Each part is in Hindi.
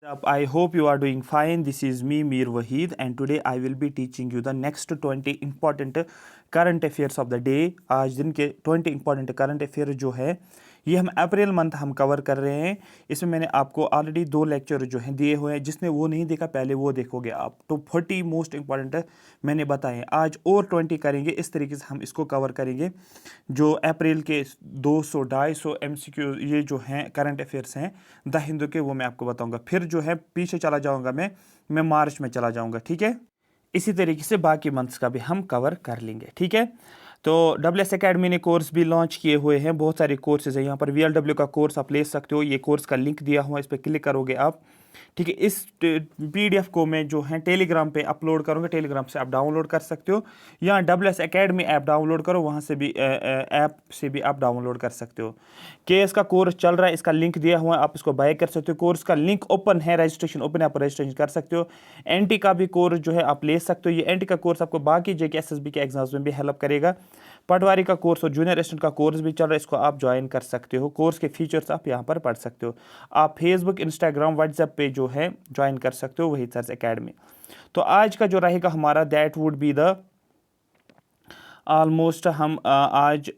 Up, I hope you are doing fine. This is me, Mir Wahid, and today I will be teaching you the next 20 important current affairs of the day. आज दिन के 20 important current affairs जो है ये हम अप्रैल मंथ हम कवर कर रहे हैं। इसमें मैंने आपको ऑलरेडी 2 लेक्चर जो हैं दिए हुए हैं, जिसने वो नहीं देखा पहले वो देखोगे आप। तो 40 मोस्ट इंपॉर्टेंट मैंने बताए, आज और 20 करेंगे। इस तरीके से हम इसको कवर करेंगे। जो अप्रैल के 200-250 MCQ ये जो हैं करंट अफेयर्स हैं द हिंदू के, वो मैं आपको बताऊंगा। फिर जो है पीछे चला जाऊंगा, मैं मार्च में चला जाऊंगा, ठीक है। इसी तरीके से बाकी मंथ्स का भी हम कवर कर लेंगे, ठीक है। तो WS अकेडमी ने कोर्स भी लॉन्च किए हुए हैं, बहुत सारे कोर्सेज हैं यहाँ पर। VLW का कोर्स आप ले सकते हो, ये कोर्स का लिंक दिया हुआ है, इस पर क्लिक करोगे आप, ठीक है। इस PDF को मैं जो है टेलीग्राम पे अपलोड करूँगा, टेलीग्राम से आप डाउनलोड कर सकते हो, या WS अकेडमी ऐप डाउनलोड करो, वहाँ से भी ऐप से भी आप डाउनलोड कर सकते हो। KS का कोर्स चल रहा है, इसका लिंक दिया हुआ है, आप इसको बाय कर सकते हो। कोर्स का लिंक ओपन है, रजिस्ट्रेशन ओपन है, आप रजिस्ट्रेशन कर सकते हो। NT का भी कोर्स जो है आप ले सकते हो। ये NT का कोर्स आपको बाकी JK SSB के एग्जाम्स में भी हेल्प करेगा। पटवारी का कोर्स और जूनियर असिस्टेंट का कोर्स भी चल रहा है, इसको आप ज्वाइन कर सकते हो। कोर्स के फीचर्स आप यहाँ पर पढ़ सकते हो। आप फेसबुक, इंस्टाग्राम, व्हाट्सएप पे जो है ज्वाइन कर सकते हो, वही सर्च अकेडमी। तो आज का जो रहेगा हमारा, that would be the almost हम आज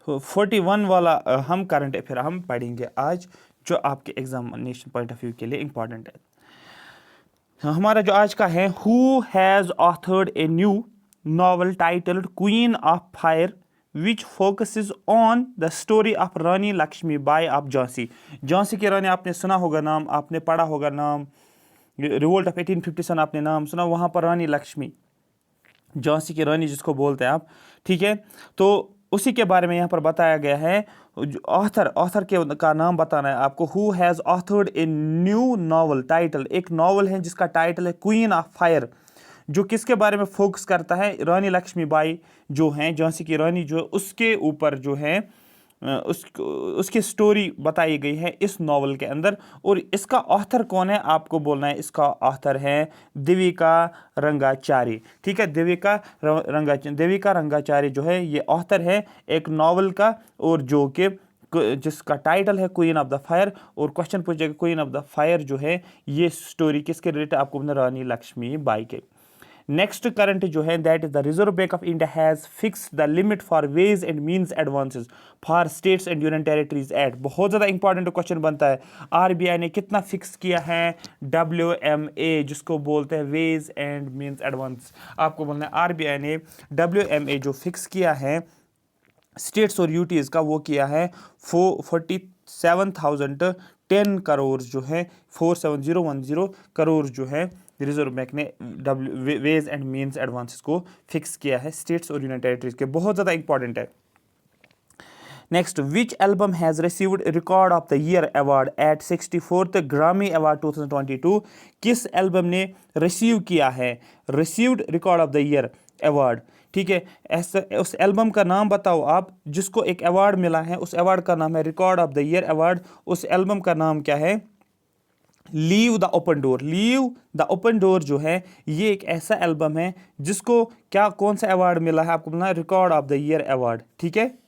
41 वाला हम करंट अफेयर हम पढ़ेंगे आज, जो आपके एग्जामिनेशन पॉइंट ऑफ व्यू के लिए इंपॉर्टेंट है। हमारा जो आज का है, who has authored a new novel titled Queen of Fire, which focuses on the story of Rani Lakshmibai of Jhansi. Jhansi की रानी आपने सुना होगा नाम, आपने पढ़ा होगा नाम, रिवोल्ट ऑफ 1857 आपने नाम सुना, वहाँ पर रानी लक्ष्मी, झांसी की रानी जिसको बोलते हैं आप, ठीक है। तो उसी के बारे में यहाँ पर बताया गया है। ऑथर के का नाम बताना है आपको। Who has authored a new novel title, एक नॉवल है जिसका टाइटल है क्वीन ऑफ फायर, जो किसके बारे में फोकस करता है, रानी लक्ष्मीबाई जो हैं, झांसी की रानी, जो उसके ऊपर जो है उसकी स्टोरी बताई गई है इस नॉवल के अंदर। और इसका ऑथर कौन है आपको बोलना है। इसका ऑथर है देविका रंगाचारी, ठीक है। देविका रंगाचारी जो है ये ऑथर है एक नॉवल का, और जो कि जिसका टाइटल है क्वीन ऑफ द फायर। और क्वेश्चन पूछेगा क्वीन ऑफ द फायर जो है ये स्टोरी किसके रिलेटेड, आपको बोलना रानी लक्ष्मीबाई के। नेक्स्ट करंट जो है, that is the Reserve Bank of India has fixed the limit for ways and means advances for states and union territories act. बहुत ज़्यादा इंपॉर्टेंट क्वेश्चन बनता है। RBI ने कितना फिक्स किया है, WMA जिसको बोलते हैं वेज एंड मींस एडवांस। आपको बोलना है RBI ने WMA जो फिक्स किया है स्टेट्स और यूटीज का, वो किया है 47,010 करोड़ जो है, 47010 करोड़ जो है रिजर्व बैंक ने वेज एंड मींस एडवांसेस को फिक्स किया है स्टेट्स और यूनियन टेरिटरीज के। बहुत ज़्यादा इंपॉर्टेंट है। Next, which album has received record of the year award eight 64th ग्रामी अवार्ड 2022। किस एल्बम ने रिसीव किया है, received record of the year award, ठीक है। ऐसा उस एल्बम का नाम बताओ आप जिसको एक अवार्ड मिला है, उस अवार्ड का नाम है record of the year award. उस एल्बम का नाम क्या है, leave the open door. Leave the open door जो है ये एक ऐसा एल्बम है जिसको क्या, कौन सा अवार्ड मिला है, आपको बोलना है record of the year award, ठीक है।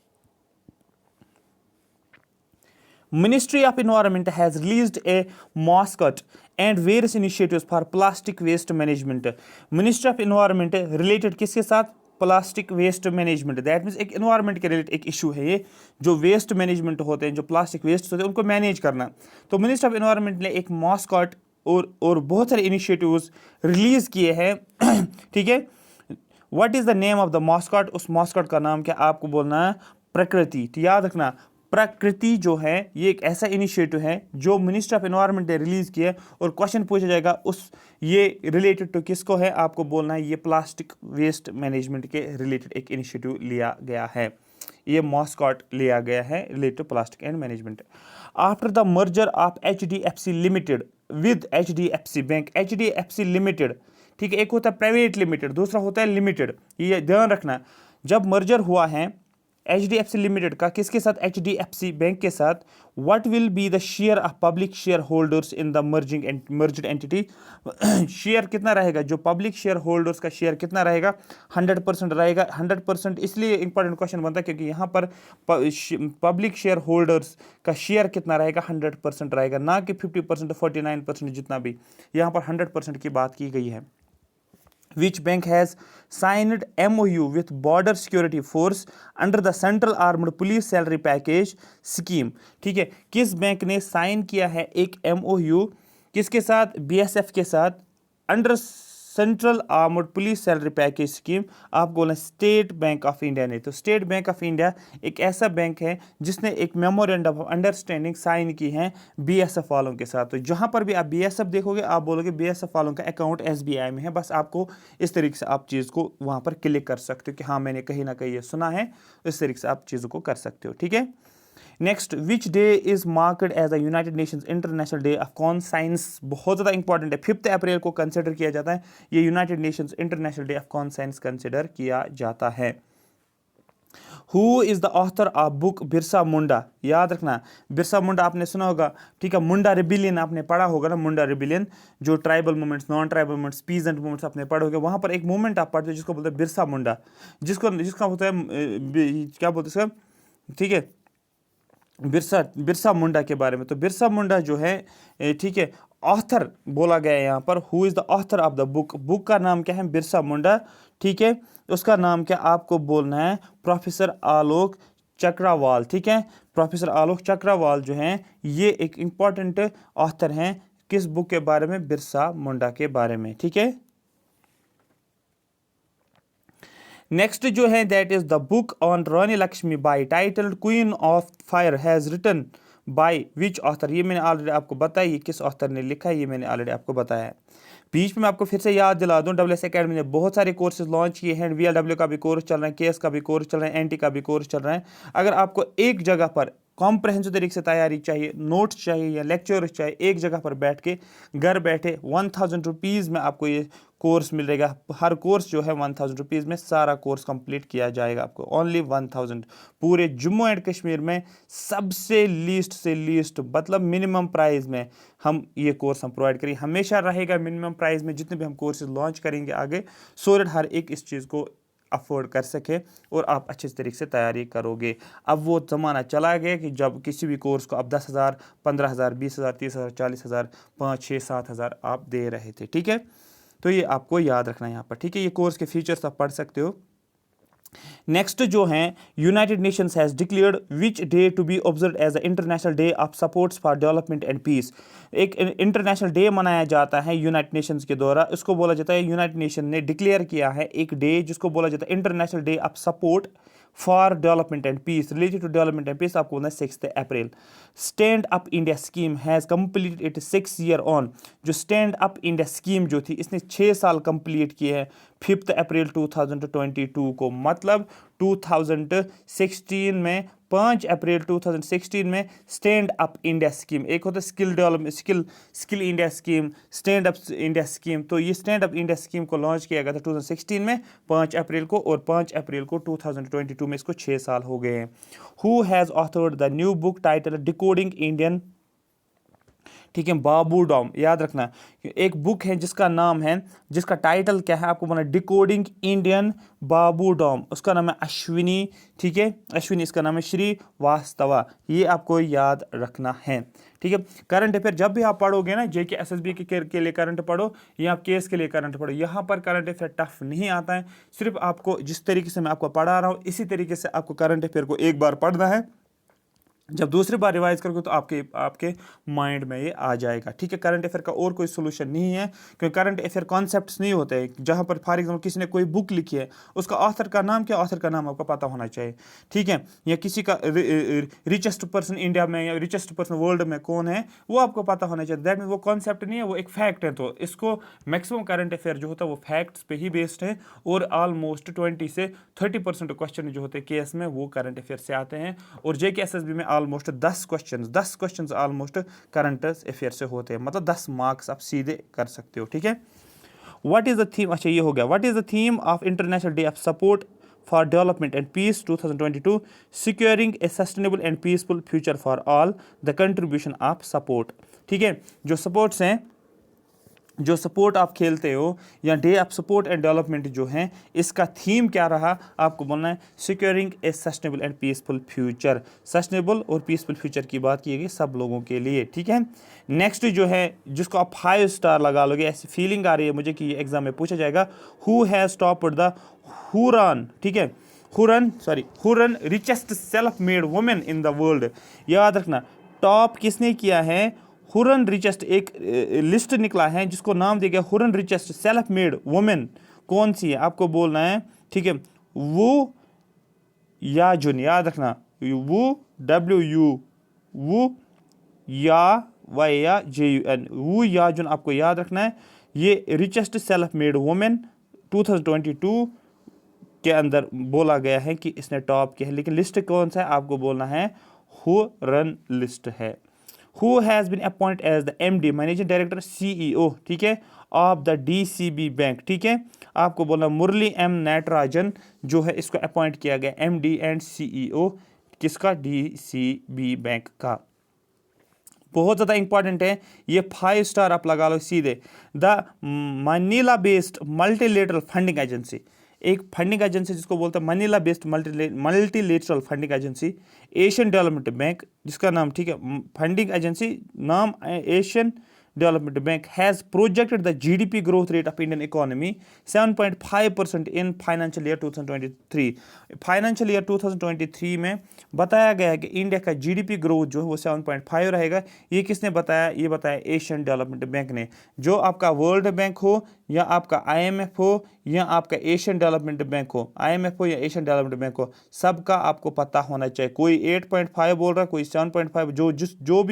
Ministry of environment has released a mascot and various initiatives for plastic waste management. Ministry of environment related किसके साथ, plastic waste management. That means एक एनवायरनमेंट के रिलेटेड एक इशू है ये, जो वेस्ट मैनेजमेंट होते हैं, जो प्लास्टिक वेस्ट होते हैं उनको मैनेज करना। तो मिनिस्टर ऑफ एनवायरनमेंट ने एक मॉस्कट और बहुत सारे इनिशिएटिव्स रिलीज किए हैं, ठीक है। What is the name of the mascot, उस मॉस्कट का नाम क्या, आपको बोलना है प्रकृति। तो याद रखना, प्रकृति जो है ये एक ऐसा इनिशिएटिव है जो मिनिस्टर ऑफ एनवायरनमेंट ने रिलीज किया है, और क्वेश्चन पूछा जाएगा उस ये रिलेटेड टू किसको है, आपको बोलना है ये प्लास्टिक वेस्ट मैनेजमेंट के रिलेटेड एक इनिशिएटिव लिया गया है, ये मॉस्कॉट लिया गया है related to plastic and management. After the merger of HDFC limited with HDFC bank, HDFC limited, ठीक है, एक होता है प्राइवेट लिमिटेड, दूसरा होता है लिमिटेड, ये ध्यान रखना। जब मर्जर हुआ है HDFC लिमिटेड का किसके साथ, HDFC बैंक के साथ, what will be the share of public share holders in the merged entity, share कितना रहेगा, जो पब्लिक शेयर होल्डर्स का शेयर कितना रहेगा, 100% रहेगा। 100% इसलिए इंपॉर्टेंट क्वेश्चन बनता है क्योंकि यहाँ पर पब्लिक शेयर होल्डर्स का शेयर कितना रहेगा, 100% रहेगा, ना कि 50% 49% जितना भी, यहाँ पर 100% की बात की गई है। Which bank has signed MOU with Border Security Force under the Central Armed Police Salary Package Scheme? ठीक है, किस बैंक ने साइन किया है एक MOU किसके साथ, BSF के साथ, under central armed police salary package scheme. आप बोलें स्टेट बैंक ऑफ इंडिया ने, तो स्टेट बैंक ऑफ इंडिया एक ऐसा बैंक है जिसने एक मेमोरेंडम ऑफ अंडरस्टैंडिंग साइन की है BSF वालों के साथ। तो जहां पर भी आप BSF देखोगे आप बोलोगे BSF वालों का अकाउंट SBI में है, बस आपको इस तरीके से आप चीज़ को वहां पर क्लिक कर सकते हो कि हाँ मैंने कहीं ना कहीं ये सुना है, इस तरीके से आप चीज़ों को कर सकते हो। ठीक है, next, which day is marked as the United Nations International Day of Conscience, बहुत ज़्यादा इंपॉर्टेंट है, 5 अप्रैल को कंसिडर किया जाता है, ये United Nations International Day of Conscience consider किया जाता है। Who is the author of book Birsa Munda, याद रखना बिरसा मुंडा आपने सुना होगा, ठीक है, मुंडा रिबिलियन आपने पढ़ा होगा ना, मुंडा रिबिलियन, जो tribal movements, non tribal movements, peasant movements आपने पढ़े होंगे, वहां पर एक मूवमेंट आप पढ़ते हो जिसको बोलते हैं बिरसा मुंडा, जिसका होता है क्या बोलते हैं, ठीक है, बिरसा मुंडा के बारे में। तो बिरसा मुंडा जो है, ठीक है, ऑथर बोला गया है यहाँ पर, who is the author of the book, book का नाम क्या है, बिरसा मुंडा, ठीक है, उसका नाम क्या आपको बोलना है, प्रोफेसर आलोक चक्रवाल। ठीक है, प्रोफेसर आलोक चक्रवाल जो हैं ये एक इंपॉर्टेंट ऑथर हैं किस बुक के बारे में, बिरसा मुंडा के बारे में। ठीक है, नेक्स्ट जो है that is the book on Rani Lakshmi Bai titled Queen of Fire has written by which author, ये मैंने ऑलरेडी आपको बताया, ये किस ऑथर ने लिखा है ये मैंने ऑलरेडी आपको बताया है। बीच में आपको फिर से याद दिला दूं, WS अकेडमी ने बहुत सारे कोर्सेज लॉन्च किए हैं, VLW का भी कोर्स चल रहा है, KS का भी कोर्स चल रहा है, NT का भी कोर्स चल रहा है। अगर आपको एक जगह पर कॉम्प्रहेंसिव तरीके से तैयारी चाहिए, नोट्स चाहिए या लेक्चर्स चाहिए, एक जगह पर बैठ के घर बैठे 1000 रुपीज़ में आपको ये कोर्स मिलेगा। हर कोर्स जो है 1000 रुपीज़ में सारा कोर्स कंप्लीट किया जाएगा आपको, ओनली 1000, पूरे जम्मू एंड कश्मीर में सबसे लीस्ट से लीस्ट मतलब मिनिमम प्राइस में हम ये कोर्स हम प्रोवाइड करेंगे, हमेशा रहेगा मिनिमम प्राइस में जितने भी हम कोर्सेज लॉन्च करेंगे आगे, सो दैट हर एक इस चीज़ को अफोर्ड कर सके और आप अच्छे तरीके से तैयारी करोगे। अब वो ज़माना चला गया कि जब किसी भी कोर्स को आप 10,000, 15,000, 20,000, 30,000, 40,000, 5, 6, 7,000 आप दे रहे थे। ठीक है, तो ये आपको याद रखना है यहाँ पर। ठीक है, ये कोर्स के फीचर्स आप पढ़ सकते हो। नेक्स्ट जो है, United Nations has declared which day to be observe as the International Day of supports for Development and Peace. एक इंटरनेशनल डे मनाया जाता है यूनाइटेड नेशंस के द्वारा, इसको बोला जाता है, यूनाइटेड नेशन ने डिक्लेयर किया है एक डे जिसको बोला जाता है International Day of Support for Development and Peace, related to development and peace, आपको बोलना है 6 April. Stand Up India scheme has completed it 6 year on, जो स्टैंड अप इंडिया स्कीम जो थी इसने 6 साल कंप्लीट किए हैं 5 अप्रैल 2022 को, मतलब 2016 में 5 अप्रैल 2016 में स्टैंड अप इंडिया स्कीम, एक होता है skill development skill India scheme, stand Up India scheme, तो ये स्टैंड अप इंडिया स्कीम को लॉन्च किया गया था 2016 में 5 अप्रैल को, और 5 अप्रैल को 2022 में इसको 6 साल हो गए हैं। Who has authored the new book title decoding Indian, ठीक है, बाबू डॉम, याद रखना एक बुक है जिसका नाम है, जिसका टाइटल क्या है आपको बोलना, डिकोडिंग इंडियन बाबू डॉम, उसका नाम है अश्विनी। ठीक है, अश्विनी इसका नाम है, श्रीवास्तवा, ये आपको याद रखना है। ठीक है, करंट अफेयर जब भी आप पढ़ोगे ना, JK SSB के लिए करंट पढ़ो या आप केस के लिए करंट पढ़ो, यहाँ पर करंट अफेयर टफ नहीं आता है, सिर्फ आपको जिस तरीके से मैं आपको पढ़ा रहा हूँ इसी तरीके से आपको करंट अफेयर को एक बार पढ़ना है, जब दूसरी बार रिवाइज करोगे तो आपके माइंड में ये आ जाएगा। ठीक है, करंट अफेयर का और कोई सोल्यूशन नहीं है, क्योंकि करंट अफेयर कॉन्सेप्ट्स नहीं होते हैं, जहाँ पर फॉर एग्जांपल किसी ने कोई बुक लिखी है, उसका ऑथर का नाम क्या, ऑथर का नाम आपको पता होना चाहिए। ठीक है, या किसी का रिचेस्ट पर्सन इंडिया में या रिचेस्ट पर्सन वर्ल्ड में कौन है वो आपको पता होना चाहिए, दैट मीन वो कॉन्सेप्ट नहीं है, वो एक फैक्ट है। तो इसको मैक्सिमम करंट अफेयर जो होता है वो फैक्ट्स पे ही बेस्ड है, और ऑलमोस्ट 20 से 30% क्वेश्चन जो होते हैं केस में वो करंट अफेयर से आते हैं, और JK SSB में almost 10 questions almost current affair से होते हैं, मतलब 10 मार्क्स आप सीधे कर सकते हो। ठीक है, व्हाट इज द थीम, अच्छा ये हो गया, what is the theme of International Day of Support for Development and Peace 2022, securing a sustainable and peaceful future for all, the contribution of support. ठीक है, जो सपोर्ट्स हैं, जो सपोर्ट आप खेलते हो या day of support and development जो है, इसका थीम क्या रहा, आपको बोलना है securing a sustainable and peaceful future. Sustainable और पीसफुल फ्यूचर की बात की गई सब लोगों के लिए। ठीक है, नेक्स्ट जो है जिसको आप 5 स्टार लगा लोगे, ऐसी फीलिंग आ रही है मुझे कि ये एग्जाम में पूछा जाएगा, हु हैज़ टॉप्ड द हुरान। ठीक है, Huron richest self made women in the world. याद रखना, टॉप किसने किया है, हुरन रिचेस्ट, एक लिस्ट निकला है जिसको नाम दिया गया Huron richest self made women. कौन सी है आपको बोलना है। ठीक है, वो याजुन, याद रखना, वो WU, वो या YAJUN, वो याजुन आपको याद रखना है। ये रिचेस्ट सेल्फ मेड वुमेन 2022 के अंदर बोला गया है कि इसने टॉप किया है, लेकिन लिस्ट कौन सा है आपको बोलना है, हुरन लिस्ट है। Who has been appointed as the MD, managing director, CEO, ठीक है, ऑफ द DCB बैंक। ठीक है, आपको बोला मुरली M नटराजन जो है, इसको अपॉइंट किया गया MD एंड CEO किसका, DCB बैंक का। बहुत ज़्यादा इंपॉर्टेंट है ये, 5 स्टार आप लगा लो सीधे। The Manila based multilateral funding agency, एक फंडिंग एजेंसी जिसको बोलते हैं Manila based multilateral funding agency, Asian development bank जिसका नाम, ठीक है, फंडिंग एजेंसी नाम Asian development bank, has projected the GDP growth rate of Indian economy 7.5% in financial year 2023। Financial year 2023 में बताया गया है कि इंडिया का GDP ग्रोथ जो है वो 7.5 रहेगा। ये किसने बताया, ये बताया एशियन डेवलपमेंट बैंक ने। जो आपका वर्ल्ड बैंक हो या आपका IMF हो या आपका एशियन डेवलपमेंट बैंक हो, IMF हो या एशियन डेवलपमेंट बैंक हो, सबका आपको पता होना चाहिए। कोई 8.5 बोल रहा है, कोई 7.5,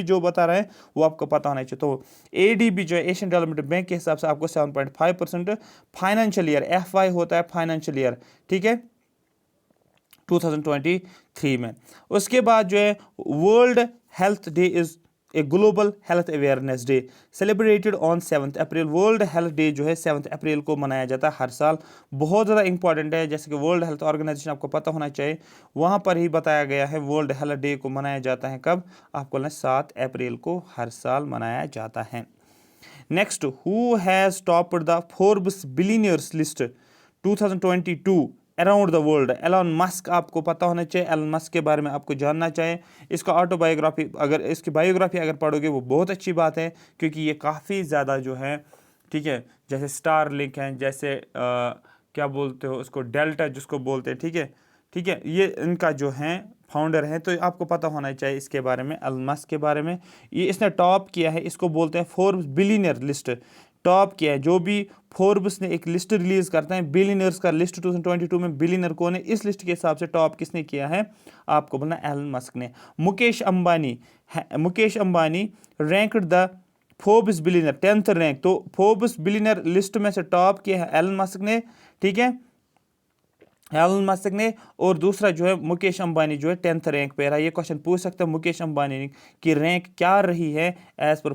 जो बता रहे हैं वो आपको पता होना चाहिए। तो ADB जो है एशियन डेवलपमेंट बैंक के हिसाब से आपको 7.5% फाइनेंशियल ईयर, FY होता है फाइनेंशियल ईयर, ठीक है, 2023 में। उसके बाद जो है world health day is a global health awareness day celebrated on 7 April. World health day जो है 7 अप्रैल को मनाया जाता है हर साल। बहुत ज़्यादा इंपॉर्टेंट है, जैसे कि वर्ल्ड हेल्थ ऑर्गेनाइजेशन आपको पता होना चाहिए, वहाँ पर ही बताया गया है वर्ल्ड हेल्थ डे को मनाया जाता है कब, आपको 7 अप्रैल को हर साल मनाया जाता है। Next, who has topped the Forbes billionaires list 2022 around the world. Elon Musk, आपको पता होना चाहिए, एलन मस्क के बारे में आपको जानना चाहिए। इसका ऑटोबायोग्राफी, अगर इसकी बायोग्राफी अगर पढ़ोगे वो बहुत अच्छी बात है, क्योंकि ये काफ़ी ज़्यादा जो है, ठीक है, जैसे स्टार लिंक हैं, जैसे क्या बोलते हो उसको, डेल्टा जिसको बोलते हैं, ठीक है, ये इनका जो है फाउंडर है। तो आपको पता होना चाहिए इसके बारे में, एलन मस्क के बारे में। ये इसने टॉप किया है, इसको बोलते हैं फोर्ब्स बिलियनियर लिस्ट, टॉप किया है। जो भी फोर्ब्स ने एक लिस्ट रिलीज करते हैं बिलियनर्स का लिस्ट 2022 में, बिलियनर कौन है, इस लिस्ट के हिसाब से टॉप किसने किया है, आपको बोलना एलन मस्क ने। Mukesh Ambani ranked the Forbes billionaire 10th rank. तो फोर्ब्स बिलियनर लिस्ट में से टॉप किया है एलन मस्क ने, ठीक है, एलन मस्क ने। और दूसरा जो है मुकेश अंबानी जो है 10th रैंक पे रहा। ये क्वेश्चन पूछ सकते हैं मुकेश अंबानी की रैंक क्या रही है एज पर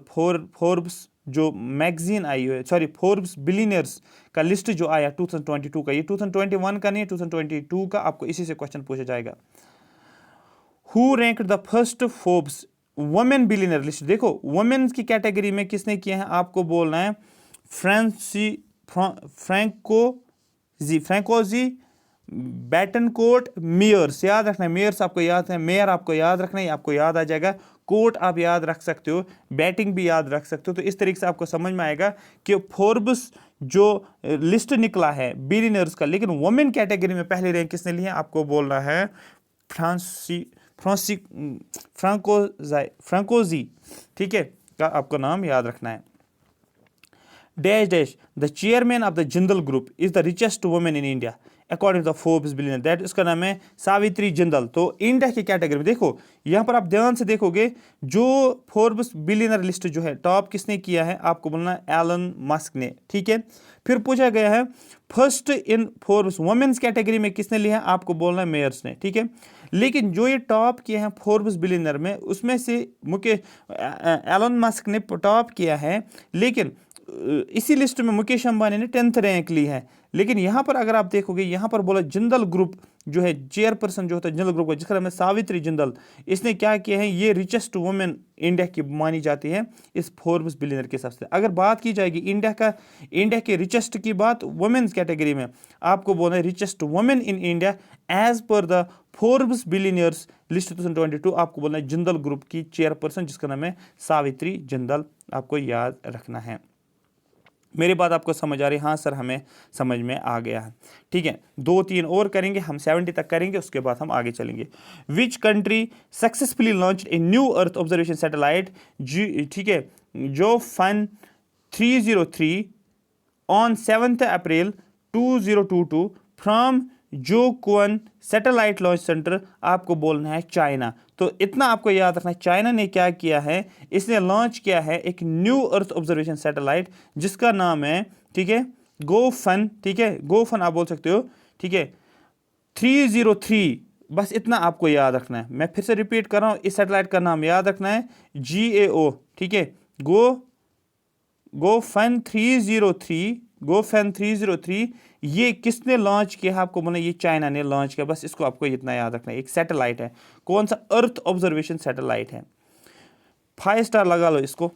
फोर्ब्स जो मैगजीन आई है, सॉरी फोर्ब्स बिलियनर्स का लिस्ट जो आया 2022 का, ये 2021 का नहीं है, 2022 का। आपको इसी से क्वेश्चन पूछा जाएगा। Who ranked the first Forbes women billionaire list. देखो वुमेन की कैटेगरी में किसने किया है, आपको बोलना है फ्रैंकोजी बैटनकोट मेयर्स। याद रखना है, मेयर्स आपको याद है, मेयर आपको याद रखना है, आपको याद आ जाएगा। कोट आप याद रख सकते हो, बैटिंग भी याद रख सकते हो। तो इस तरीके से आपको समझ में आएगा कि फोर्ब्स जो लिस्ट निकला है बिलियनर्स का, लेकिन वुमेन कैटेगरी में पहले रैंक किसने ली है, आपको बोलना है फ्रांकोजी, ठीक है, का आपको नाम याद रखना है। Dash the chairman of the Jindal group is the richest women in India according to the Forbes billionaire, that इसका नाम है सावित्री जिंदल। तो इंडिया की कैटेगरी में देखो, यहाँ पर आप ध्यान से देखोगे जो फोर्ब्स बिलियनर लिस्ट जो है टॉप किसने किया है, आपको बोलना है एलन मस्क ने, ठीक है। फिर पूछा गया है first in Forbes women's category में किसने लिया है, आपको बोलना है मेयर्स ने, ठीक है। लेकिन जो ये टॉप किए हैं फोर्ब्स बिलियनर में, उसमें से मुकेश एलन मस्क ने टॉप किया है, लेकिन इसी लिस्ट में मुकेश अंबानी ने 10th रैंक ली है। लेकिन यहाँ पर अगर आप देखोगे, यहाँ पर बोला जिंदल ग्रुप जो है, चेयरपर्सन जो होता है जिंदल ग्रुप का, जिसका नाम है सावित्री जिंदल, इसने क्या किया है, ये रिचेस्ट वुमेन इंडिया की मानी जाती है इस फोर्ब्स बिलियनर के हिसाब से। अगर बात की जाएगी इंडिया के रिचेस्ट की बात वुमेन्स कैटेगरी में, आपको बोला है richest women in India as per the Forbes billionaires list 2022, आपको बोलना है जिंदल ग्रुप की चेयरपर्सन जिसका नाम है सावित्री जिंदल, आपको याद रखना है। मेरी बात आपको समझ आ रही है? हाँ सर, हमें समझ में आ गया है। ठीक है, 2-3 और करेंगे, हम 70 तक करेंगे, उसके बाद हम आगे चलेंगे। Which country successfully launch a new earth observation satellite, ठीक है, जो फन 303 on 7 April 2022 from Jiuquan satellite launch centre, आपको बोलना है चाइना। तो इतना आपको याद रखना है, चाइना ने क्या किया है, इसने लॉन्च किया है एक न्यू अर्थ ऑब्जर्वेशन सैटेलाइट जिसका नाम है, ठीक है, गोफन, ठीक है, गोफन आप बोल सकते हो, ठीक है, 303, बस इतना आपको याद रखना है। मैं फिर से रिपीट कर रहा हूं, इस सैटेलाइट का नाम याद रखना है GAO, ठीक है, गोफन 303, ये किसने लॉन्च किया, आपको बोला ये चाइना ने लॉन्च किया, बस इसको आपको इतना याद रखना है। एक सैटेलाइट है, कौन सा, अर्थ ऑब्जर्वेशन सैटेलाइट है, 5 स्टार लगा लो इसको।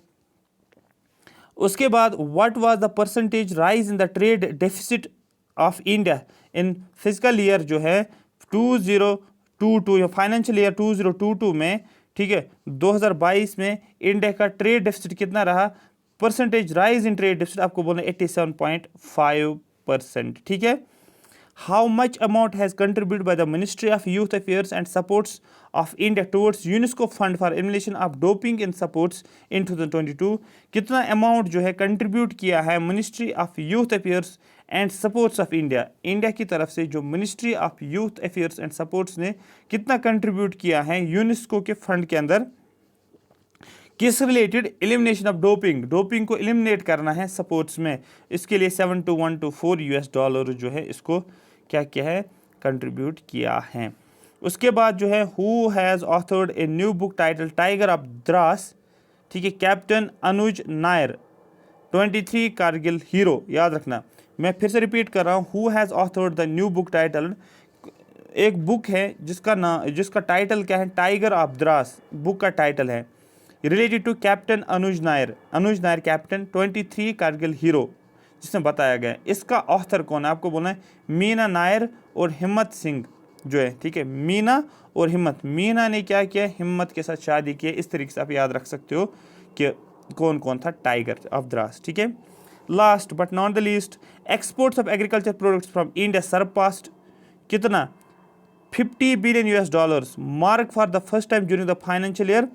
उसके बाद what was the percentage rise in the trade deficit of India in physical year जो है 2022 या फाइनेंशियल ईयर 2022 में, ठीक है, 2022 में इंडिया का ट्रेड डेफिसिट कितना रहा, percentage rise in trade deficit आपको बोलना 87.5%, ठीक है। How much amount has contribute by the ministry of youth affairs and supports of India towards UNESCO fund for elimination of doping in sports in 2022, कितना अमाउंट जो है कंट्रीब्यूट किया है ministry of youth affairs and supports of India की तरफ से, जो ministry of youth affairs and supports ने कितना कंट्रीब्यूट किया है यूनेस्को के फंड के अंदर, किस रिलेटेड, एलिमिनेशन ऑफ डोपिंग को एलिमिनेट करना है स्पोर्ट्स में, इसके लिए $7.124 जो है इसको क्या किया है, कंट्रीब्यूट किया है। उसके बाद जो है who has authored a new book title Tiger of Dras, ठीक है, कैप्टन अनुज नायर 23 कारगिल हीरो, याद रखना। मैं फिर से रिपीट कर रहा हूँ, who has authored the new book title, एक बुक है जिसका टाइटल क्या है, टाइगर ऑफ द्रास बुक का टाइटल है, related to Captain Anuj Nair Captain 23 Kargil hero जिसमें बताया गया है। इसका ऑथर कौन है, आपको बोलना है मीना नायर और हिम्मत सिंह जो है, ठीक है, मीना और हिम्मत। मीना ने क्या किया, हिम्मत के साथ शादी की है, इस तरीके से आप याद रख सकते हो कि कौन कौन था टाइगर ऑफ द्रास, ठीक है। Last but not the least, exports of agriculture products from India surpassed कितना, $50 billion mark for the first time during the financial year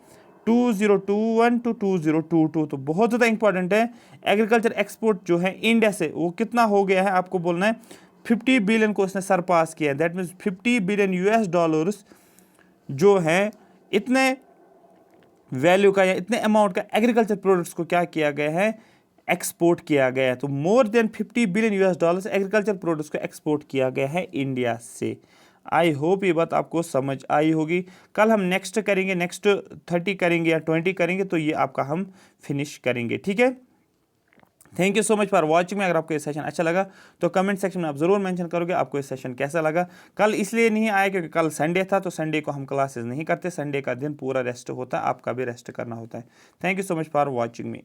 2021 to 2022। तो बहुत ज़्यादा इंपॉर्टेंट है, एग्रीकल्चर एक्सपोर्ट जो है इंडिया से वो कितना हो गया है, आपको बोलना है 50 बिलियन को उसने सरपास किया है। दैट मीन्स $50 billion जो है, इतने वैल्यू का या इतने अमाउंट का एग्रीकल्चर प्रोडक्ट्स को क्या किया गया है, एक्सपोर्ट किया गया है। तो more than $50 billion agriculture products को एक्सपोर्ट किया गया है इंडिया से। आई होप ये बात आपको समझ आई होगी। कल हम नेक्स्ट करेंगे, नेक्स्ट 30 करेंगे या 20 करेंगे, तो ये आपका हम फिनिश करेंगे, ठीक है। Thank you so much for watching. में अगर आपको ये सेशन अच्छा लगा तो कमेंट सेक्शन में आप ज़रूर मेंशन करोगे आपको ये सेशन कैसा लगा। कल इसलिए नहीं आया क्योंकि कल संडे था, तो संडे को हम क्लासेस नहीं करते, संडे का दिन पूरा रेस्ट होता है, आपका भी रेस्ट करना होता है। Thank you so much for watching me.